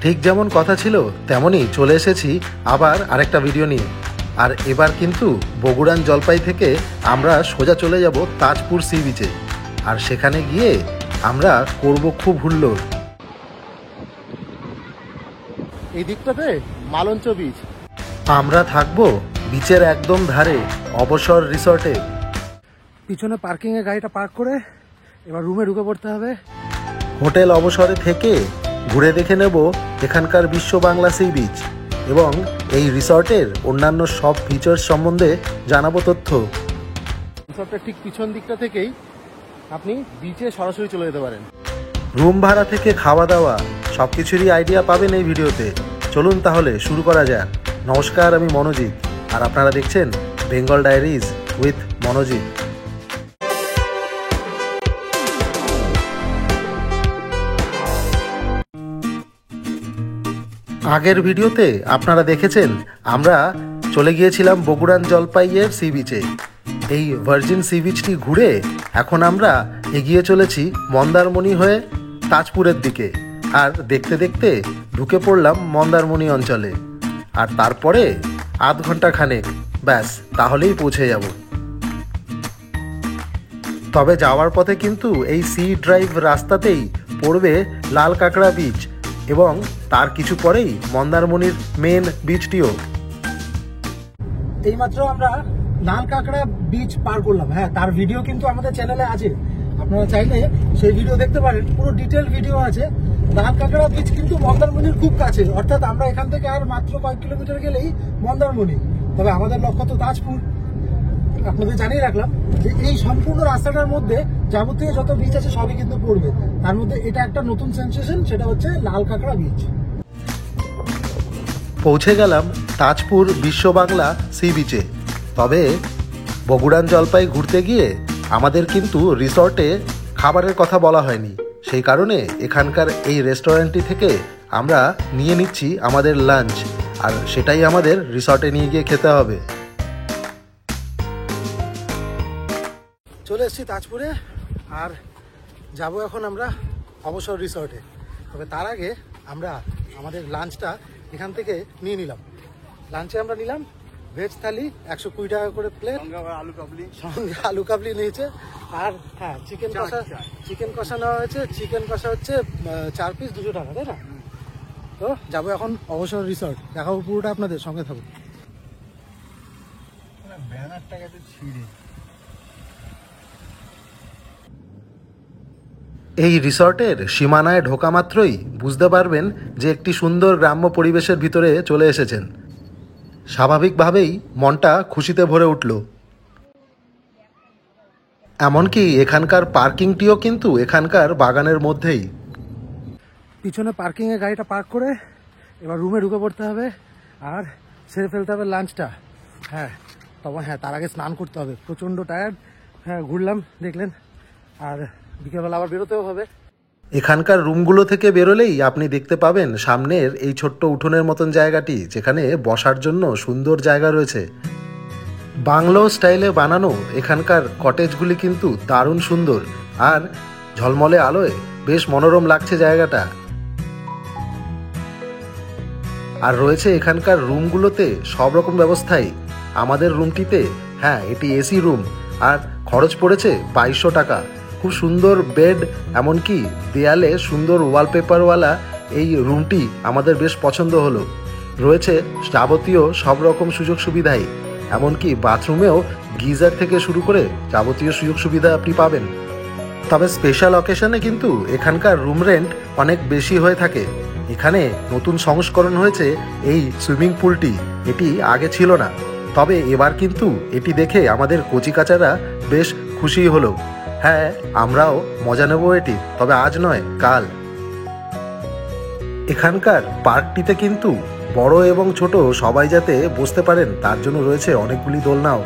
ঠিক যেমন কথা ছিল তেমনই চলে এসেছি আবার আরেকটা ভিডিও নিয়ে। আর এবার কিন্তু বগুড়ান জলপাই থেকে আমরা সোজা চলে যাব তাজপুর সি বিচে। আর সেখানে গিয়ে আমরা করব খুব হুল্লোড়। এই দিকটাতে মালঞ্চ বিচ। আমরা থাকবো বিচের একদম ধারে অবসর রিসর্টে। পিছনে পার্কিংয়ে গাড়িটা পার্ক করে এবার রুমে ঢুকে পড়তে হবে। হোটেল অবসরে থেকে ঘুরে দেখে নেব এখানকার বিশ্ব বাংলা সি বিচ এবং এই রিসর্টের অন্যান্য সব ফিচার্স সম্বন্ধে জানাবো তথ্য। রিসর্টের ঠিক পিছন দিকটা থেকেই আপনি বিচে সরাসরি চলে যেতে পারেন। রুম ভাড়া থেকে খাওয়া দাওয়া সব কিছুরই আইডিয়া পাবেন এই ভিডিওতে। চলুন তাহলে শুরু করা যাক। নমস্কার, আমি মনোজিৎ আর আপনারা দেখছেন বেঙ্গল ডায়েরিজ উইথ মনোজিৎ। আগের ভিডিওতে আপনারা দেখেছেন আমরা চলে গিয়েছিলাম বগুড়ান জলপাইয়ের সি বিচে। এই ভার্জিন সি বিচটি ঘুরে এখন আমরা এগিয়ে চলেছি মন্দারমণি হয়ে তাজপুরের দিকে। আর দেখতে দেখতে ঢুকে পড়লাম মন্দারমণি অঞ্চলে। আর তারপরে আধ ঘন্টা খানেক ব্যাস তাহলেই পৌঁছে যাব। তবে যাওয়ার পথে কিন্তু এই সি ড্রাইভ রাস্তাতেই পড়বে লাল কাঁকড়া বিচ এবং তার কিছু পরেই মন্দারমণির মেন বিচটিও। এইমাত্র আমরা লাল কাঁকড়া বিচ পার করলাম। হ্যাঁ, তার ভিডিও কিন্তু আমাদের চ্যানেলে আছে, আপনারা চাইলে সেই ভিডিও দেখতে পারেন। পুরো ডিটেল ভিডিও আছে। লাল কাঁকড়া বিচ কিন্তু মন্দারমণির খুব কাছে, অর্থাৎ আমরা এখান থেকে আর মাত্র কয়েক কিলোমিটার গেলেই মন্দারমণি। তবে আমাদের লক্ষ্য তো তাজপুর। আপনাদের জানিয়ে রাখলাম যে এই সম্পূর্ণ রাস্তাটার মধ্যে যাবতীয় যত বিচ আছে সবই কিন্তু পড়বে। তার মধ্যে এটা একটা নতুন সেন্সেশন, সেটা হচ্ছে লাল কাঁকড়া বিচ। পৌঁছে গেলাম তাজপুর বিশ্ব বাংলা সি বিচে। তবে বগুড়ান জলপাই ঘুরতে গিয়ে আমাদের কিন্তু রিসর্টে খাবারের কথা বলা হয়নি। সেই কারণে এখানকার এই রেস্টুরেন্টটি থেকে আমরা নিয়ে নিচ্ছি আমাদের লাঞ্চ, আর সেটাই আমাদের রিসর্টে নিয়ে গিয়ে খেতে হবে। চলে এসেছি তাজপুরে আর যাব এখন আমরা অবসর রিসর্টে। তবে তার আগে আমরা আমাদের লাঞ্চটা এখান থেকে নিয়ে নিলাম। লাঞ্চে আমরা নিলাম ভেজ থালি 120 টাকা করে প্লেট, সঙ্গে আলু কাবলি নিয়েছে। আর হ্যাঁ, চিকেন কষা নেওয়া হয়েছে। চিকেন কষা হচ্ছে 4 পিস 200 টাকা, তাই না? তো যাবো এখন অবসর রিসর্ট, দেখাবো পুরোটা আপনাদের, সঙ্গে থাকুন। ব্যানারটাকে তো ছিঁড়ে এই রিসর্টের সীমানায় ঢোকা মাত্রই বুঝতে পারবেন যে একটি সুন্দর গ্রাম্য পরিবেশের ভিতরে চলে এসেছেন। স্বাভাবিকভাবেই মনটা খুশিতে ভরে উঠল। এমনকি এখানকার পার্কিংটিও কিন্তু এখানকার বাগানের মধ্যেই। পিছনে পার্কিংয়ে গাড়িটা পার্ক করে এবার রুমে ঢুকে পড়তে হবে আর সেরে ফেলতে হবে লাঞ্চটা। হ্যাঁ, তবে হ্যাঁ, তার আগে স্নান করতে হবে, প্রচণ্ড টায়ার্ড। হ্যাঁ, ঘুরলাম দেখলেন, আর বিকেলবেলা আবার বেরোতেও হবে। এখানকার রুমগুলো থেকে বেরোলেই আপনি দেখতে পাবেন সামনের এই ছোট্ট উঠোনের মতন জায়গাটি, যেখানে বসার জন্য সুন্দর জায়গা রয়েছে। বাংলো স্টাইলে বানানো এখানকার কটেজগুলি কিন্তু দারুণ সুন্দর, আর ঝলমলে আলোয় বেশ মনোরম লাগছে জায়গাটা। আর রয়েছে এখানকার রুমগুলোতে সব রকম ব্যবস্থাই। আমাদের রুমটিতে, হ্যাঁ, এটি এসি রুম, আর খরচ পড়েছে 2200 টাকা। খুব সুন্দর বেড, এমনকি দেয়ালে সুন্দর ওয়ালপেপারওয়ালা এই রুমটি আমাদের বেশ পছন্দ হলো। রয়েছে যাবতীয় সব রকম সুযোগ সুবিধাই, এমনকি বাথরুমেও গিজার থেকে শুরু করে যাবতীয় সুযোগ সুবিধা আপনি পাবেন। তবে স্পেশাল অকেশনে কিন্তু এখানকার রুম রেন্ট অনেক বেশি হয়ে থাকে। এখানে নতুন সংস্করণ হয়েছে এই সুইমিং পুলটি, এটি আগে ছিল না। তবে এবার কিন্তু এটি দেখে আমাদের কচিকাচারা বেশ খুশি হলো। হ্যাঁ, আমরাও মজা নেব এটি, তবে আজ নয়, কাল। এখানকার পার্কটিতে কিন্তু বড় এবং ছোট সবাই যাতে বসতে পারেন তার জন্য রয়েছে অনেকগুলি দোলনাও।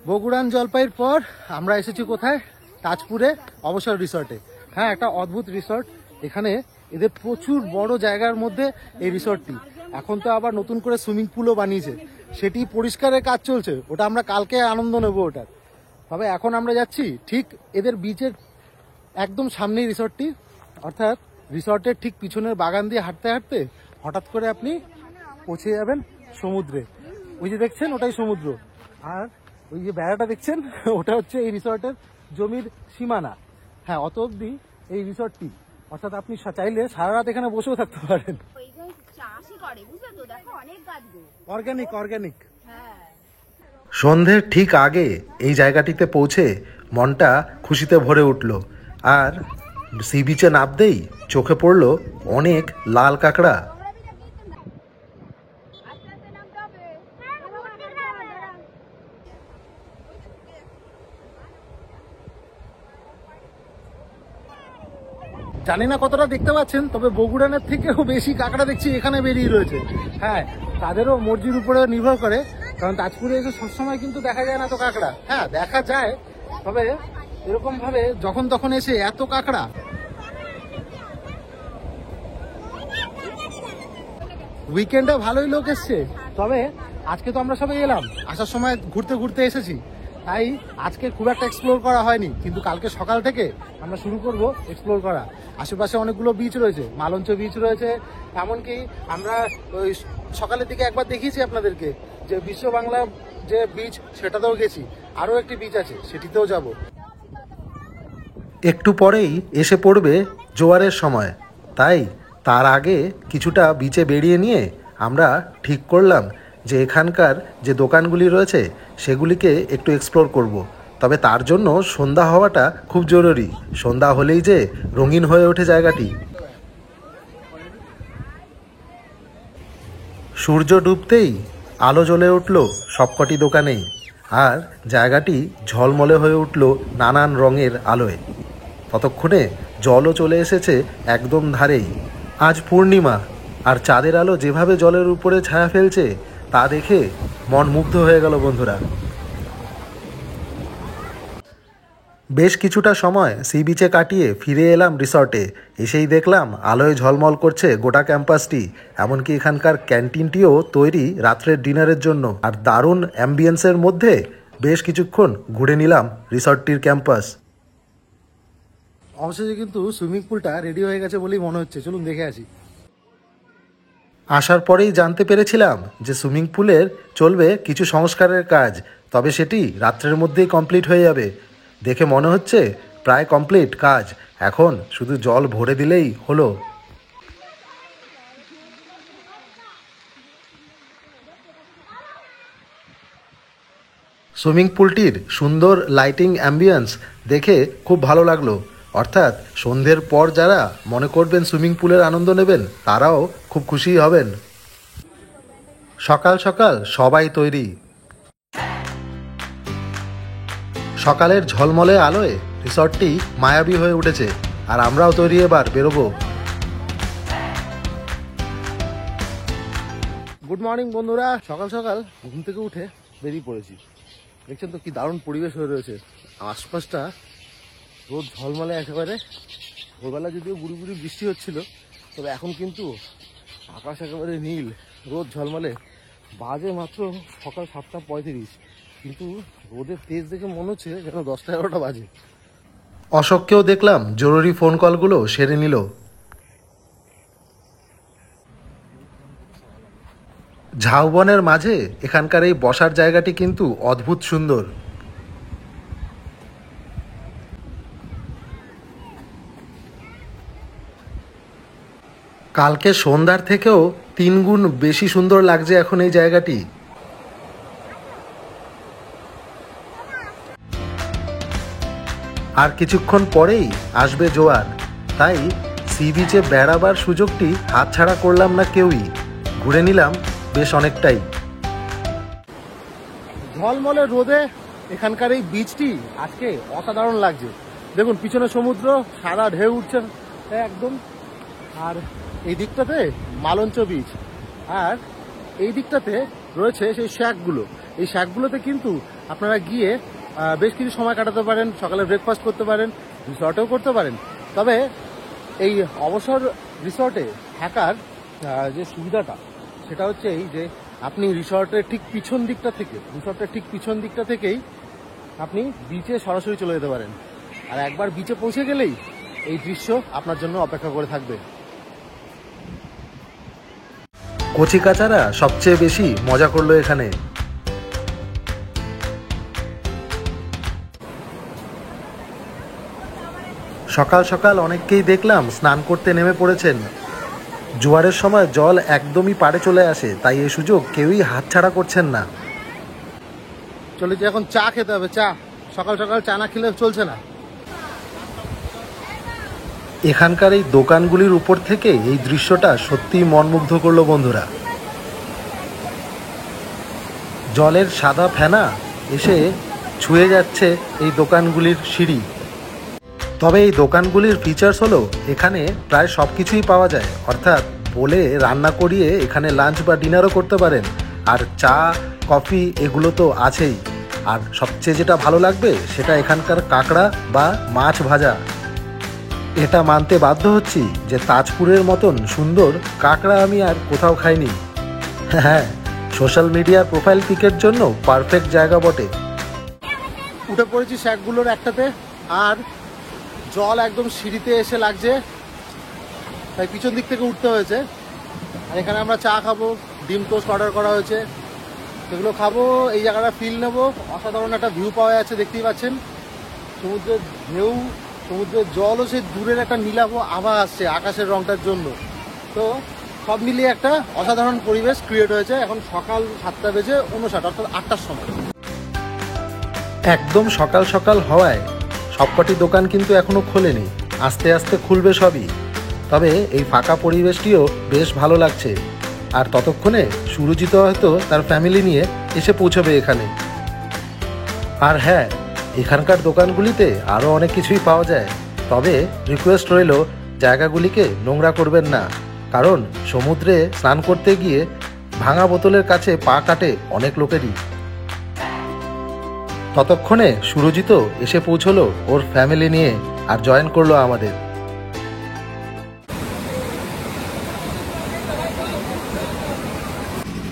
বগুড়ান জলপাইয়ের পর আমরা এসেছি কোথায়? তাজপুরে অবসর রিসর্টে। হ্যাঁ, একটা অদ্ভুত রিসর্ট। এখানে এদের প্রচুর বড় জায়গার মধ্যে এই রিসর্টটি। এখন তো আবার নতুন করে সুইমিং পুলও বানিয়েছে, সেটি পরিষ্কারের কাজ চলছে। ওটা আমরা কালকে আনন্দ নেব ওটার। তবে এখন আমরা যাচ্ছি ঠিক এদের বিচের একদম সামনেই রিসর্টটি, অর্থাৎ রিসর্টের ঠিক পিছনের বাগান দিয়ে হাঁটতে হাঁটতে হঠাৎ করে আপনি পৌঁছে যাবেন সমুদ্রে। ওই যে দেখছেন ওটাই সমুদ্র, আর ওই যে বেড়াটা দেখছেন ওটা হচ্ছে এই রিসর্টের জমির সীমানা। হ্যাঁ, অত অব্দি এই রিসর্টটি, অর্থাৎ আপনি চাইলে সারা রাত এখানে বসেও থাকতে পারেন। অর্গানিক। সন্ধ্যের ঠিক আগে এই জায়গাটিতে পৌঁছে মনটা খুশিতে ভরে উঠল, আর সি বিচে নামতেই চোখে পড়ল অনেক লাল কাঁকড়া। জানি না কতটা দেখতে পাচ্ছেন, তবে বগুড়ানের থেকেও বেশি কাঁকড়া দেখছি এখানে বেরিয়ে রয়েছে। হ্যাঁ, তাদেরও মর্জির উপরে নির্ভর করে, কারণ তাজপুরে এসে সবসময় কিন্তু দেখা যায় না তো কাঁকড়া। হ্যাঁ, দেখা যায়, তবে এরকম ভাবে যখন তখন এসে এত কাঁকড়া। উইকেন্ডে ভালোই লোক এসছে, তবে আজকে তো আমরা সবাই এলাম, আসার সময় ঘুরতে ঘুরতে এসেছি, তাই আজকে খুব একটা এক্সপ্লোর করা হয়নি। কিন্তু কালকে সকাল থেকে আমরা শুরু করব এক্সপ্লোর করা। আশেপাশে অনেকগুলো বিচ রয়েছে, মালঞ্চ বিচ রয়েছে, এমনকি আমরা ওই সকালের দিকে একবার দেখিয়েছি আপনাদেরকে যে বিশ্ব বাংলা যে বিচ, সেটাতেও গেছি। আরও একটি বিচ আছে, সেটিতেও যাব। একটু পরেই এসে পড়বে জোয়ারের সময়, তাই তার আগে কিছুটা বিচে বেরিয়ে নিয়ে আমরা ঠিক করলাম যে এখানকার যে দোকানগুলি রয়েছে সেগুলিকে একটু এক্সপ্লোর করব। তবে তার জন্য সন্ধ্যা হওয়াটা খুব জরুরি। সন্ধ্যা হলেই যে রঙিন হয়ে ওঠে জায়গাটি। সূর্য ডুবতেই আলো জ্বলে উঠল সবকটি দোকানেই, আর জায়গাটি ঝলমলে হয়ে উঠল নানান রঙের আলোয়। ততক্ষণে জলও চলে এসেছে একদম ধারেই। আজ পূর্ণিমা, আর চাঁদের আলো যেভাবে জলের উপরে ছায়া ফেলছে তা দেখে মন মুগ্ধ হয়ে গেল বন্ধুরা। বেশ কিছুটা সময় সি বিচে কাটিয়ে ফিরে এলাম রিসর্টে। এসেই দেখলাম আলোয় ঝলমল করছে গোটা ক্যাম্পাসটি, এমনকি এখানকার ক্যান্টিনটিও তৈরি রাত্রের ডিনারের জন্য। আর দারুণ অ্যাম্বিয়েন্সের মধ্যে বেশ কিছুক্ষণ ঘুরে নিলাম রিসর্টটির ক্যাম্পাস। অবশেষে কিন্তু সুইমিং পুলটা রেডি হয়ে গেছে বলেই মনে হচ্ছে, চলুন দেখে আসি। আসার পরেই জানতে পেরেছিলাম যে সুইমিং পুলের চলবে কিছু সংস্কারের কাজ, তবে সেটি রাত্রের মধ্যেই কমপ্লিট হয়ে যাবে। দেখে মনে হচ্ছে প্রায় কমপ্লিট কাজ, এখন শুধু জল ভরে দিলেই হলো। সুইমিং পুলটির সুন্দর লাইটিং অ্যাম্বিয়েন্স দেখে খুব ভালো লাগলো। অর্থাৎ সন্ধ্যের পর যারা মনে করবেন সুইমিং পুলের আনন্দ নেবেন, তারাও খুব খুশি হবেন। সকাল সকাল সবাই তৈরি। সকালের ঝলমলে আলোয় রিসর্টটি মায়াবী হয়ে উঠেছে, আর আমরাও তৈরি এবার বেরোবো। গুড মর্নিং বন্ধুরা, সকাল সকাল ঘুম থেকে উঠে বেরিয়ে পড়েছি। দেখছেন তো কি দারুণ পরিবেশ হয়ে রয়েছে, আশপাশটা রোদ ঝলমলে একেবারে। ভোরবেলা যদিও গুড়ি গুড়ি বৃষ্টি হচ্ছিল, তবে এখন কিন্তু আকাশ একেবারে নীল, রোদ ঝলমলে। বাজে মাত্র সকাল 7:35, কিন্তু রোদের তেজ দেখে মনে হচ্ছে যেন 10টা-11টা বাজে। অশোককেও দেখলাম জরুরি ফোন কলগুলো সেরে নিল। ঝাউবনের মাঝে এখানকার এই বসার জায়গাটি কিন্তু অদ্ভুত সুন্দর। কালকে সন্ধ্যার থেকেও 3 গুণ বেশি সুন্দর লাগছে এখন এই জায়গাটি। আর কিছুক্ষণ পরেই আসবে জোয়ার, তাই সি বিচে বেড়াবার সুযোগটি হাতছাড়া করলাম না কেউই। ঘুরে নিলাম বেশ অনেকটাই। ঝলমলে রোদে এখানকার এই বিচটি আজকে অসাধারণ লাগছে। দেখুন পিছনে সমুদ্র, সাদা ঢেউ উঠছে একদম, আর এই দিকটাতে মালঞ্চ বিচ, আর এই দিকটাতে রয়েছে সেই শ্যাকগুলো। এই শ্যাকগুলোতে কিন্তু আপনারা গিয়ে বেশ কিছু সময় কাটাতে পারেন, সকালে ব্রেকফাস্ট করতে পারেন, রিসর্টেও করতে পারেন। তবে এই অবসর রিসর্টে থাকার যে সুবিধাটা, সেটা হচ্ছে এই যে আপনি রিসর্টের ঠিক পিছন দিকটা থেকেই আপনি বিচে সরাসরি চলে যেতে পারেন। আর একবার বিচে পৌঁছে গেলেই এই দৃশ্য আপনার জন্য অপেক্ষা করে থাকবে। কচিকাচারা সবচেয়ে বেশি মজা করলো এখানে। সকাল সকাল অনেককেই দেখলাম স্নান করতে নেমে পড়েছেন। জোয়ারের সময় জল একদমই পাড়ে চলে আসে, তাই এই সুযোগ কেউই হাতছাড়া করছেন না। চলে যে এখন চা খেতে হবে, চা। সকাল সকাল চা না খেলে চলছে না। এখানকার এই দোকানগুলির উপর থেকে এই দৃশ্যটা সত্যিই মনমুগ্ধ করলো বন্ধুরা। জলের সাদা ফেনা এসে ছুঁয়ে যাচ্ছে এই দোকানগুলির সিঁড়ি। তবে এই দোকানগুলির ফিচার্স হলো এখানে প্রায় সব কিছুই পাওয়া যায়, অর্থাৎ বলে রান্না করিয়ে এখানে লাঞ্চ বা ডিনারও করতে পারেন। আর চা কফি এগুলো তো আছেই। আর সবচেয়ে যেটা ভালো লাগবে সেটা এখানকার কাঁকড়া বা মাছ ভাজা। এটা মানতে বাধ্য হচ্ছি যে তাজপুরের মতন সুন্দর কাঁকড়া আমি আর কোথাও খাইনি। হ্যাঁ, সোশ্যাল মিডিয়ার প্রোফাইল পিকের জন্য পারফেক্ট জায়গা বটে। উঠে পড়েছি শ্যাকগুলোর একটাতে, আর জল একদম সিঁড়িতে এসে লাগছে, তাই পিছন দিক থেকে উঠতে হয়েছে। আর এখানে আমরা চা খাবো, ডিম টোস্ট অর্ডার করা হয়েছে, সেগুলো খাবো। এই জায়গাটা ফিল নেবো। অসাধারণ একটা ভিউ পাওয়া যাচ্ছে, দেখতেই পাচ্ছেন। সমুদ্রের ঢেউ, সমুদ্রের জলও সেই দূরের একটা নীলাভ আভা আসছে আকাশের রংটার জন্য। তো সব মিলিয়ে একটা অসাধারণ পরিবেশ ক্রিয়েট হয়েছে। এখন সকাল 7:59, অর্থাৎ 8টার সময়। একদম সকাল সকাল হওয়ায় সবকটি দোকান কিন্তু এখনো খোলেনি, আস্তে আস্তে খুলবে সবই। তবে এই ফাঁকা পরিবেশটিও বেশ ভালো লাগছে। আর ততক্ষণে সুরজিত হয়তো তার ফ্যামিলি নিয়ে এসে পৌঁছবে এখানে। আর হ্যাঁ, এখানকার দোকানগুলিতে আরও অনেক কিছুই পাওয়া যায়। তবে রিকোয়েস্ট রইল, জায়গাগুলিকে নোংরা করবেন না, কারণ সমুদ্রে স্নান করতে গিয়ে ভাঙা বোতলের কাছে পা কাটে অনেক লোকেরই। ততক্ষণে সুরজিত এসে পৌঁছলো ওর ফ্যামিলি নিয়ে আর জয়েন করলো আমাদের।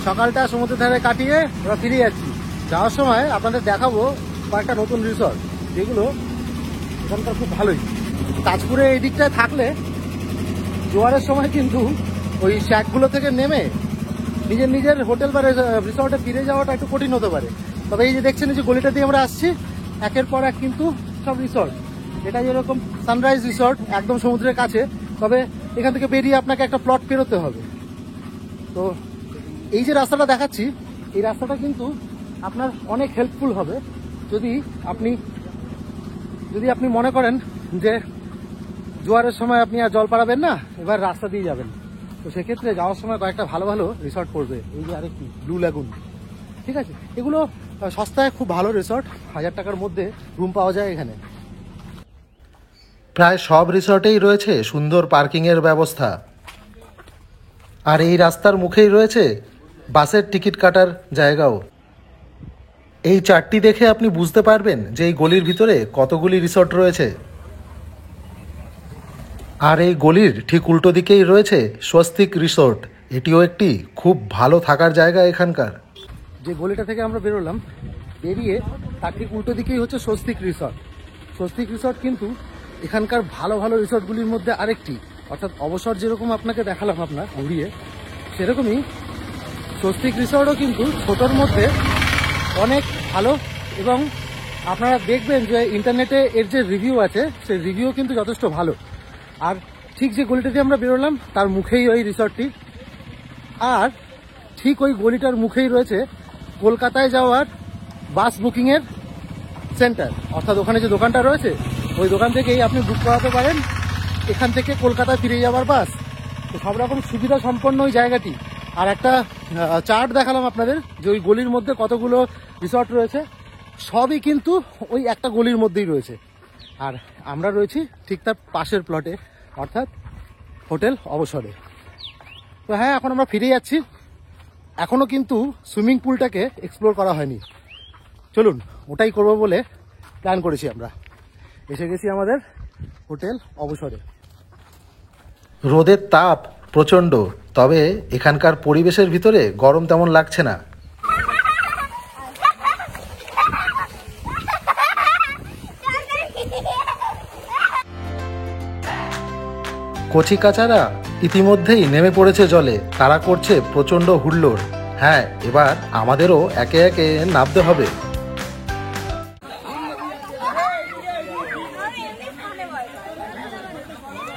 সকালটা সমুদ্রের ধারে কাটিয়ে আমরা ফিরে যাচ্ছি। যাওয়ার সময় আপনাদের দেখাবো কয়েকটা নতুন রিসর্ট, যেগুলো এখানকার খুব ভালোই। তাজপুরে এই দিকটায় থাকলে জোয়ারের সময় কিন্তু ওই শ্যাকগুলো থেকে নেমে নিজের নিজের হোটেল বা রিসর্টে ফিরে যাওয়াটা একটু কঠিন হতে পারে। তবে এই যে দেখছেন, এই যে গলিটা দিয়ে আমরা আসছি, একের পর এক কিন্তু সব রিসর্ট। এটা যেরকম সানরাইজ রিসর্ট, একদম সমুদ্রের কাছে। তবে এখান থেকে বেরিয়ে আপনাকে একটা প্লট পেরোতে হবে। তো এই যে রাস্তাটা দেখাচ্ছি, এই রাস্তাটা কিন্তু আপনার অনেক হেল্পফুল হবে যদি আপনি মনে করেন যে জোয়ারের সময় আপনি আর জল পাড়াবেন না, এবার রাস্তা দিয়ে যাবেন। তো সেক্ষেত্রে যাওয়ার সময় কয়েকটা ভালো ভালো রিসর্ট পড়বে। এই যে আরেকটি ব্লু ল্যাগুন, ঠিক আছে। এগুলো সস্তায় খুব ভালো রিসর্ট, 1000 টাকার মধ্যে রুম পাওয়া যায় এখানে। প্রায় সব রিসর্টেই রয়েছে সুন্দর পার্কিংয়ের ব্যবস্থা। আর এই রাস্তার মুখেই রয়েছে বাসের টিকিট কাটার জায়গাও। এই চার্টটি দেখে আপনি বুঝতে পারবেন যে এই গলির ভিতরে কতগুলি রিসর্ট রয়েছে। আর এই গলির ঠিক উল্টো দিকেই রয়েছে স্বস্তিক রিসর্ট। এটিও একটি খুব ভালো থাকার জায়গা এখানকার। যে গলিটা থেকে আমরা বেরোলাম, বেরিয়ে তার ঠিক উল্টো দিকেই হচ্ছে স্বস্তিক রিসর্ট। স্বস্তিক রিসর্ট কিন্তু এখানকার ভালো ভালো রিসর্টগুলির মধ্যে আরেকটি। অর্থাৎ অবসর যেরকম আপনাকে দেখালাম আপনার ঘুরিয়ে, সেরকমই স্বস্তিক রিসর্টও কিন্তু ছোটোর মধ্যে অনেক ভালো। এবং আপনারা দেখবেন যে ইন্টারনেটে এর যে রিভিউ আছে, সেই রিভিউ কিন্তু যথেষ্ট ভালো। আর ঠিক যে গলিটা দিয়ে আমরা বেরোলাম তার মুখেই ওই রিসর্টটি। আর ঠিক ওই গলিটার মুখেই রয়েছে কলকাতায় যাওয়ার বাস বুকিংয়ের সেন্টার। অর্থাৎ ওখানে যে দোকানটা রয়েছে, ওই দোকান থেকেই আপনি বুক করাতে পারেন এখান থেকে কলকাতায় ফিরে যাওয়ার বাস। তো সব রকম সুবিধা সম্পন্ন ওই জায়গাটি। আর একটা চার্ট দেখালাম আপনাদের যে ওই গলির মধ্যে কতগুলো রিসর্ট রয়েছে, সবই কিন্তু ওই একটা গলির মধ্যেই রয়েছে। আর আমরা রয়েছি ঠিক তার পাশের প্লটে, অর্থাৎ হোটেল অবসরে। তো হ্যাঁ, এখন আমরা ফিরে যাচ্ছি। এখনও কিন্তু সুইমিং পুলটাকে এক্সপ্লোর করা হয়নি। চলুন, ওটাই করবো বলে প্ল্যান করেছি আমরা। এসে গেছি আমাদের হোটেল অবসরে। রোদের তাপ প্রচণ্ড, তবে এখানকার পরিবেশের ভিতরে গরম তেমন লাগছে না। কচিকাচারা ইতিমধ্যেই নেমে পড়েছে জলে, তারা করছে প্রচণ্ড হুল্লোড়। হ্যাঁ, এবার আমাদেরও একে একে নামতে হবে।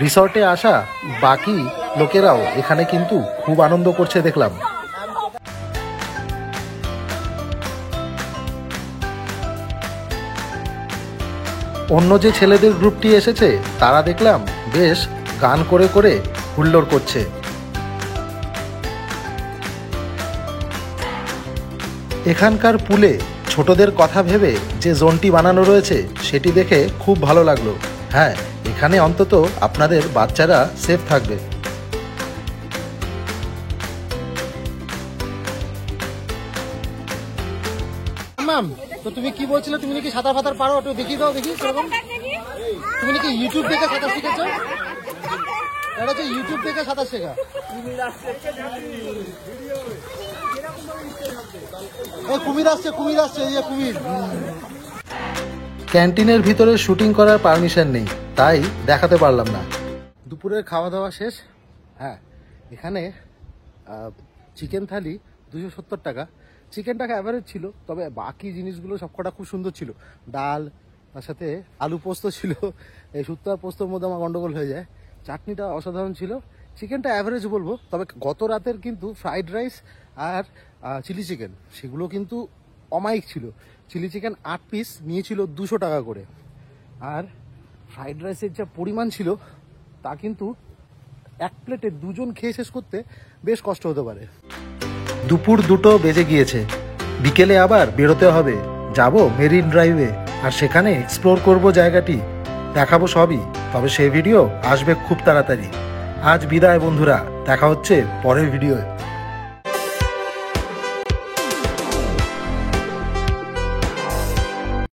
রিসর্টে আসা বাকি লোকেরাও এখানে কিন্তু খুব আনন্দ করছে দেখলাম। অন্য যে ছেলেদের গ্রুপটি এসেছে তারা দেখলাম বেশ গান করে করে হুল্লোড় করছে। এখানকার পুলে ছোটদের কথা ভেবে যে জোনটি বানানো রয়েছে সেটি দেখে খুব ভালো লাগলো। হ্যাঁ, এখানে অন্তত আপনাদের বাচ্চারা সেফ থাকবে। ম্যাম, তো তুমি কি বলছিলে, তুমি নাকি সাঁতার ফাতার পারো? একটু দেখিয়ে দাও, দেখি সেরকম। তুমি নাকি ইউটিউব দেখে সাঁতার শিখেছো? এটা হচ্ছে ইউটিউব দেখে সাঁতার শেখা। কুমির আসছে, কুমির আসছে, এই যে কুমির। ক্যান্টিনের ভিতরে শুটিং করার পারমিশন নেই, তাই দেখাতে পারলাম না। দুপুরের খাওয়া দাওয়া শেষ। হ্যাঁ, এখানে চিকেন থালি 270 টাকা। চিকেনটাকে অ্যাভারেজ ছিল, তবে বাকি জিনিসগুলো সবকটা খুব সুন্দর ছিল। ডাল, তার সাথে আলু পোস্ত ছিল। এই শুক্তো আর পোস্তর মধ্যে আমার গন্ডগোল হয়ে যায়। চাটনিটা অসাধারণ ছিল। চিকেনটা অ্যাভারেজ বলবো, তবে গত রাতের কিন্তু ফ্রাইড রাইস আর চিলি চিকেন সেগুলো কিন্তু অমায়িক ছিল। চিলি চিকেন 8 পিস নিয়েছিল 200 টাকা করে, আর ফ্রাইড রাইসের যা পরিমাণ ছিল তা কিন্তু এক প্লেটে দুজন খেয়ে শেষ করতে বেশ কষ্ট হতে পারে। দুপুর 2টো বেজে গিয়েছে, বিকেলে আবার বেরোতে হবে। যাব মেরিন ড্রাইভে, আর সেখানে এক্সপ্লোর করব জায়গাটি, দেখাবো সবই। তবে সেই ভিডিও আসবে খুব তাড়াতাড়ি। আজ বিদায় বন্ধুরা, দেখা হচ্ছে পরের ভিডিওয়।